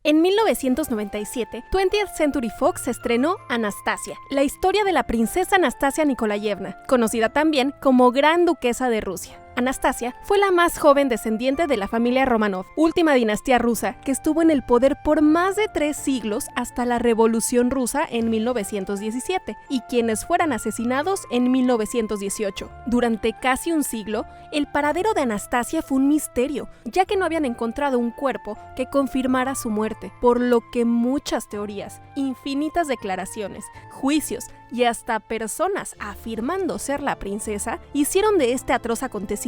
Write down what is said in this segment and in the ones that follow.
En 1997, 20th Century Fox estrenó Anastasia, la historia de la princesa Anastasia Nikolayevna, conocida también como Gran Duquesa de Rusia. Anastasia fue la más joven descendiente de la familia Romanov, última dinastía rusa que estuvo en el poder por más de 3 siglos hasta la Revolución Rusa en 1917 y quienes fueran asesinados en 1918. Durante casi un siglo, el paradero de Anastasia fue un misterio, ya que no habían encontrado un cuerpo que confirmara su muerte, por lo que muchas teorías, infinitas declaraciones, juicios y hasta personas afirmando ser la princesa hicieron de este atroz acontecimiento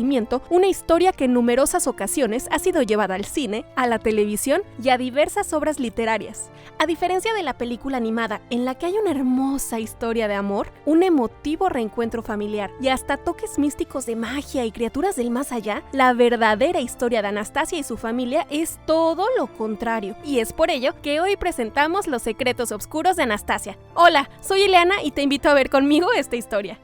una historia que en numerosas ocasiones ha sido llevada al cine, a la televisión y a diversas obras literarias. A diferencia de la película animada, en la que hay una hermosa historia de amor, un emotivo reencuentro familiar y hasta toques místicos de magia y criaturas del más allá, la verdadera historia de Anastasia y su familia es todo lo contrario. Y es por ello que hoy presentamos los secretos oscuros de Anastasia. Hola, soy Ileana y te invito a ver conmigo esta historia.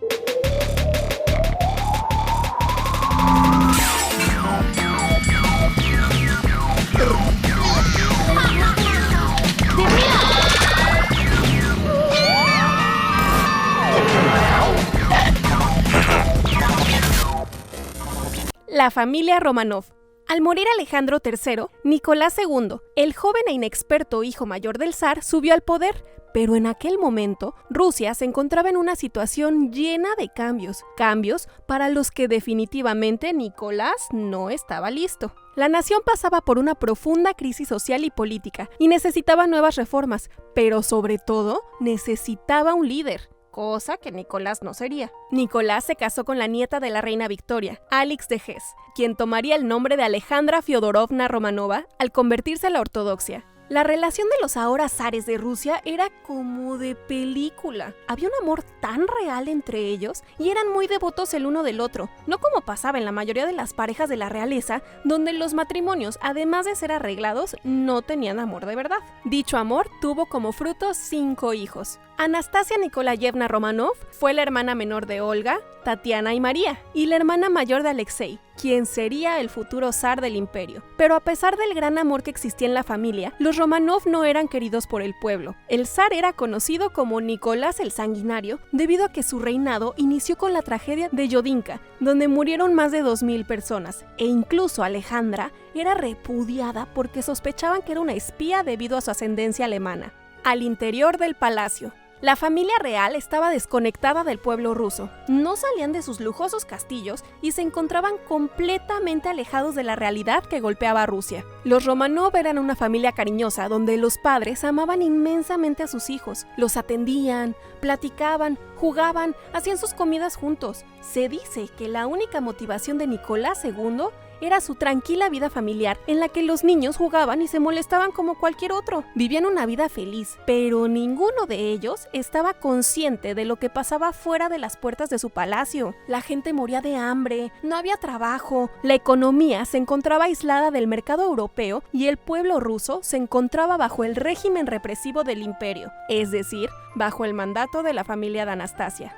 La familia Romanov. Al morir Alejandro III, Nicolás II, el joven e inexperto hijo mayor del zar, subió al poder, pero en aquel momento Rusia se encontraba en una situación llena de cambios para los que definitivamente Nicolás no estaba listo. La nación pasaba por una profunda crisis social y política y necesitaba nuevas reformas, pero sobre todo necesitaba un líder. Cosa que Nicolás no sería. Nicolás se casó con la nieta de la reina Victoria, Alix de Hesse, quien tomaría el nombre de Alejandra Fyodorovna Romanova al convertirse a la ortodoxia. La relación de los ahora zares de Rusia era como de película. Había un amor tan real entre ellos y eran muy devotos el uno del otro, no como pasaba en la mayoría de las parejas de la realeza, donde los matrimonios, además de ser arreglados, no tenían amor de verdad. Dicho amor tuvo como fruto 5 hijos. Anastasia Nikolayevna Romanov fue la hermana menor de Olga, Tatiana y María, y la hermana mayor de Alexei, quien sería el futuro zar del imperio. Pero a pesar del gran amor que existía en la familia, los Romanov no eran queridos por el pueblo. El zar era conocido como Nicolás el Sanguinario debido a que su reinado inició con la tragedia de Yodinka, donde murieron más de 2000 personas, e incluso Alejandra era repudiada porque sospechaban que era una espía debido a su ascendencia alemana. Al interior del palacio, la familia real estaba desconectada del pueblo ruso, no salían de sus lujosos castillos y se encontraban completamente alejados de la realidad que golpeaba a Rusia. Los Romanov eran una familia cariñosa donde los padres amaban inmensamente a sus hijos, los atendían, platicaban, jugaban, hacían sus comidas juntos. Se dice que la única motivación de Nicolás II era su tranquila vida familiar, en la que los niños jugaban y se molestaban como cualquier otro. Vivían una vida feliz, pero ninguno de ellos estaba consciente de lo que pasaba fuera de las puertas de su palacio. La gente moría de hambre, no había trabajo, la economía se encontraba aislada del mercado europeo y el pueblo ruso se encontraba bajo el régimen represivo del imperio, es decir, bajo el mandato de la familia de Anastasia.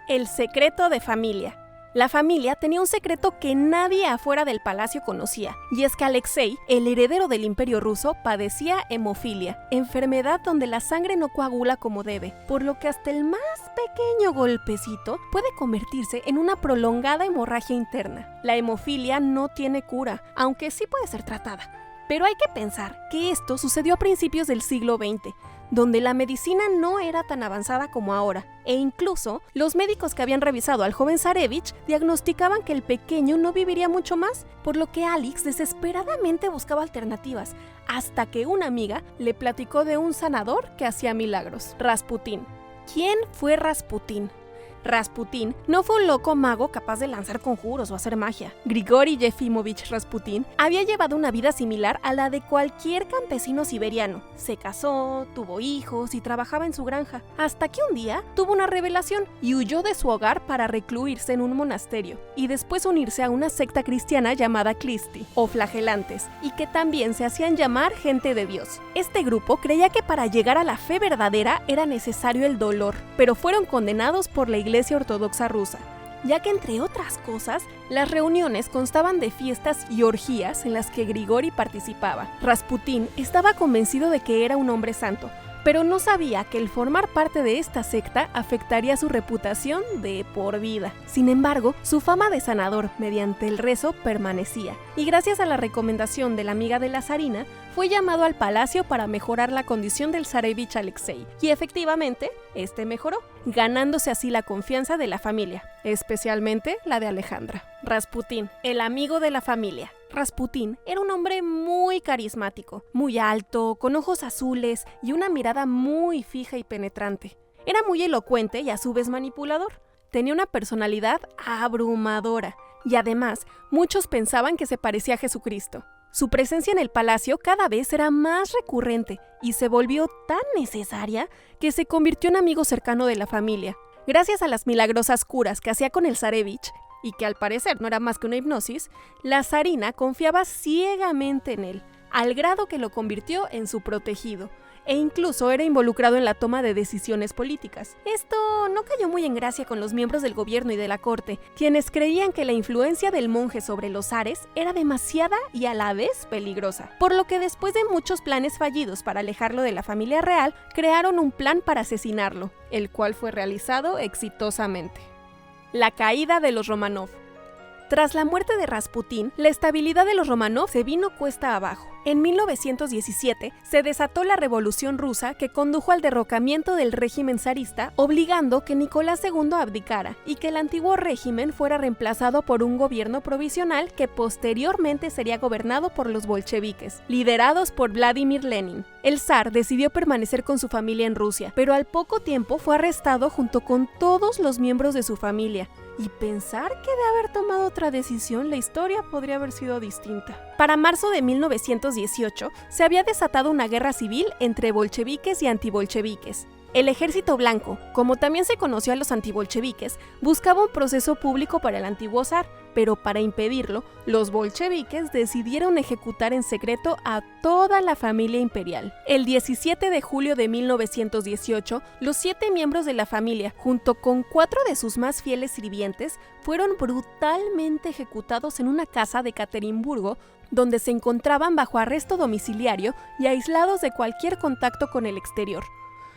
El secreto de familia. La familia tenía un secreto que nadie afuera del palacio conocía, y es que Alexei, el heredero del imperio ruso, padecía hemofilia, enfermedad donde la sangre no coagula como debe, por lo que hasta el más pequeño golpecito puede convertirse en una prolongada hemorragia interna. La hemofilia no tiene cura, aunque sí puede ser tratada. Pero hay que pensar que esto sucedió a principios del siglo XX, donde la medicina no era tan avanzada como ahora, e incluso los médicos que habían revisado al joven zarevich diagnosticaban que el pequeño no viviría mucho más, por lo que Alix desesperadamente buscaba alternativas, hasta que una amiga le platicó de un sanador que hacía milagros, Rasputín. ¿Quién fue Rasputín? Rasputín no fue un loco mago capaz de lanzar conjuros o hacer magia. Grigori Yefimovich Rasputín había llevado una vida similar a la de cualquier campesino siberiano. Se casó, tuvo hijos y trabajaba en su granja, hasta que un día tuvo una revelación y huyó de su hogar para recluirse en un monasterio y después unirse a una secta cristiana llamada Klisti, o flagelantes, y que también se hacían llamar gente de Dios. Este grupo creía que para llegar a la fe verdadera era necesario el dolor, pero fueron condenados por la Iglesia Ortodoxa rusa. ya que entre otras cosas, las reuniones constaban de fiestas y orgías en las que Grigori participaba. Rasputín estaba convencido de que era un hombre santo, pero no sabía que el formar parte de esta secta afectaría su reputación de por vida. Sin embargo, su fama de sanador mediante el rezo permanecía, y gracias a la recomendación de la amiga de la zarina, fue llamado al palacio para mejorar la condición del zarevich Alexei, y efectivamente, este mejoró, ganándose así la confianza de la familia, especialmente la de Alejandra. Rasputín, el amigo de la familia. Rasputín era un hombre muy carismático, muy alto, con ojos azules y una mirada muy fija y penetrante. Era muy elocuente y a su vez manipulador. Tenía una personalidad abrumadora y además muchos pensaban que se parecía a Jesucristo. Su presencia en el palacio cada vez era más recurrente y se volvió tan necesaria que se convirtió en amigo cercano de la familia. Gracias a las milagrosas curas que hacía con el zarevich, y que al parecer no era más que una hipnosis, la zarina confiaba ciegamente en él, al grado que lo convirtió en su protegido, e incluso era involucrado en la toma de decisiones políticas. Esto no cayó muy en gracia con los miembros del gobierno y de la corte, quienes creían que la influencia del monje sobre los zares era demasiada y a la vez peligrosa, por lo que después de muchos planes fallidos para alejarlo de la familia real, crearon un plan para asesinarlo, el cual fue realizado exitosamente. La caída de los Románov. Tras la muerte de Rasputín, la estabilidad de los Románov se vino cuesta abajo. En 1917 se desató la Revolución Rusa que condujo al derrocamiento del régimen zarista, obligando que Nicolás II abdicara y que el antiguo régimen fuera reemplazado por un gobierno provisional que posteriormente sería gobernado por los bolcheviques, liderados por Vladimir Lenin. El zar decidió permanecer con su familia en Rusia, pero al poco tiempo fue arrestado junto con todos los miembros de su familia. Y pensar que de haber tomado otra decisión, la historia podría haber sido distinta. Para marzo de 1918, se había desatado una guerra civil entre bolcheviques y antibolcheviques. El Ejército Blanco, como también se conoció a los antibolcheviques, buscaba un proceso público para el antiguo zar, pero para impedirlo, los bolcheviques decidieron ejecutar en secreto a toda la familia imperial. El 17 de julio de 1918, los 7 miembros de la familia, junto con 4 de sus más fieles sirvientes, fueron brutalmente ejecutados en una casa de Caterimburgo, donde se encontraban bajo arresto domiciliario y aislados de cualquier contacto con el exterior.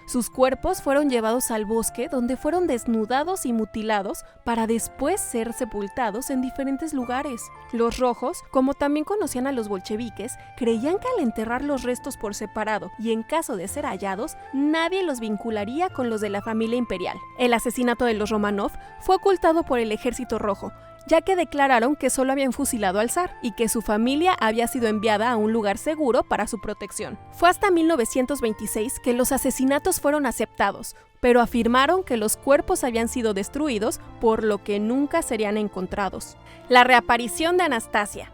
Sus cuerpos fueron llevados al bosque, donde fueron desnudados y mutilados para después ser sepultados en diferentes lugares. Los rojos, como también conocían a los bolcheviques, creían que al enterrar los restos por separado y en caso de ser hallados, nadie los vincularía con los de la familia imperial. El asesinato de los Románov fue ocultado por el Ejército Rojo, ya que declararon que solo habían fusilado al zar y que su familia había sido enviada a un lugar seguro para su protección. Fue hasta 1926 que los asesinatos fueron aceptados, pero afirmaron que los cuerpos habían sido destruidos, por lo que nunca serían encontrados. La reaparición de Anastasia.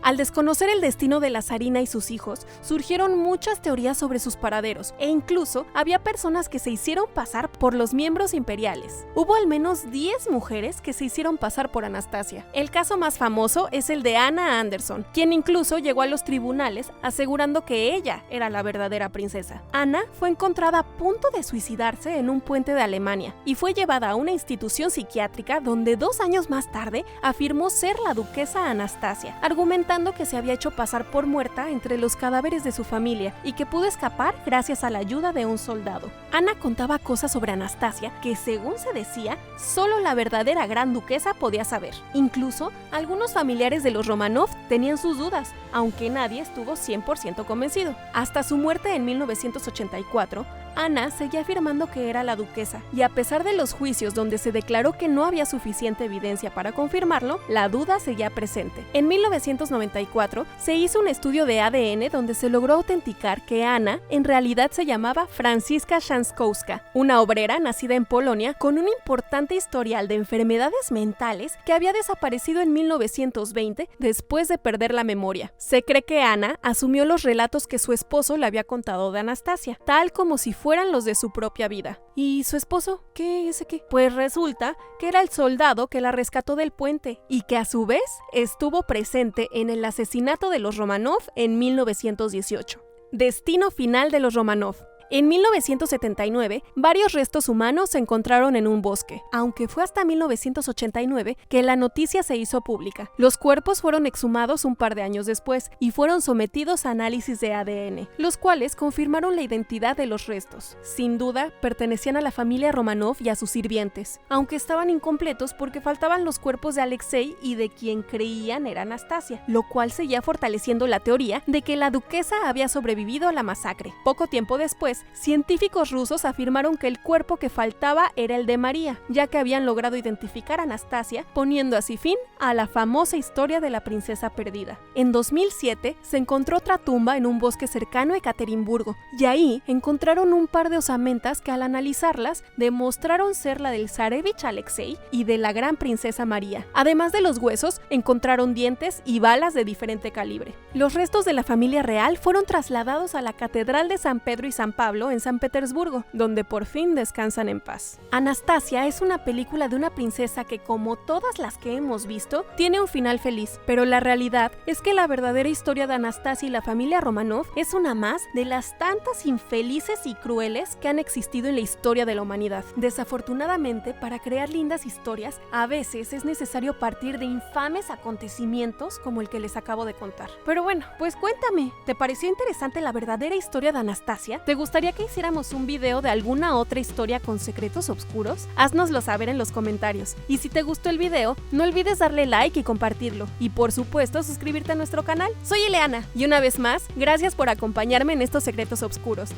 Al desconocer el destino de la zarina y sus hijos, surgieron muchas teorías sobre sus paraderos, e incluso había personas que se hicieron pasar por los miembros imperiales. Hubo al menos 10 mujeres que se hicieron pasar por Anastasia. El caso más famoso es el de Anna Anderson, quien incluso llegó a los tribunales asegurando que ella era la verdadera princesa. Anna fue encontrada a punto de suicidarse en un puente de Alemania y fue llevada a una institución psiquiátrica donde 2 años más tarde afirmó ser la duquesa Anastasia, argumentando que se había hecho pasar por muerta entre los cadáveres de su familia y que pudo escapar gracias a la ayuda de un soldado. Ana contaba cosas sobre Anastasia que, según se decía, solo la verdadera gran duquesa podía saber. Incluso, algunos familiares de los Románov tenían sus dudas, aunque nadie estuvo 100% convencido. Hasta su muerte en 1984, Ana seguía afirmando que era la duquesa, y a pesar de los juicios donde se declaró que no había suficiente evidencia para confirmarlo, la duda seguía presente. En 1994 se hizo un estudio de ADN donde se logró autenticar que Ana en realidad se llamaba Franziska Szankowska, una obrera nacida en Polonia con un importante historial de enfermedades mentales que había desaparecido en 1920 después de perder la memoria. Se cree que Ana asumió los relatos que su esposo le había contado de Anastasia, tal como si fueran los de su propia vida. ¿Y su esposo? ¿Qué ese qué? Pues resulta que era el soldado que la rescató del puente y que a su vez estuvo presente en el asesinato de los Románov en 1918. Destino final de los Románov. En 1979, varios restos humanos se encontraron en un bosque, aunque fue hasta 1989 que la noticia se hizo pública. Los cuerpos fueron exhumados un par de años después y fueron sometidos a análisis de ADN, los cuales confirmaron la identidad de los restos. Sin duda, pertenecían a la familia Romanov y a sus sirvientes, aunque estaban incompletos porque faltaban los cuerpos de Alexei y de quien creían era Anastasia, lo cual seguía fortaleciendo la teoría de que la duquesa había sobrevivido a la masacre. Poco tiempo después, científicos rusos afirmaron que el cuerpo que faltaba era el de María, ya que habían logrado identificar a Anastasia, poniendo así fin a la famosa historia de la princesa perdida. En 2007 se encontró otra tumba en un bosque cercano a Ekaterimburgo, y ahí encontraron un par de osamentas que al analizarlas demostraron ser la del zarevich Alexei y de la gran princesa María. Además de los huesos, encontraron dientes y balas de diferente calibre. Los restos de la familia real fueron trasladados a la Catedral de San Pedro y San Pablo en San Petersburgo, donde por fin descansan en paz. Anastasia es una película de una princesa que, como todas las que hemos visto, tiene un final feliz, pero la realidad es que la verdadera historia de Anastasia y la familia Romanov es una más de las tantas infelices y crueles que han existido en la historia de la humanidad. Desafortunadamente, para crear lindas historias, a veces es necesario partir de infames acontecimientos como el que les acabo de contar. Pero bueno, pues cuéntame, ¿te pareció interesante la verdadera historia de Anastasia? ¿Te gustaría que hiciéramos un video de alguna otra historia con secretos oscuros? Haznoslo saber en los comentarios. Y si te gustó el video, no olvides darle like y compartirlo. Y por supuesto, suscribirte a nuestro canal. Soy Ileana, y una vez más, gracias por acompañarme en estos secretos oscuros.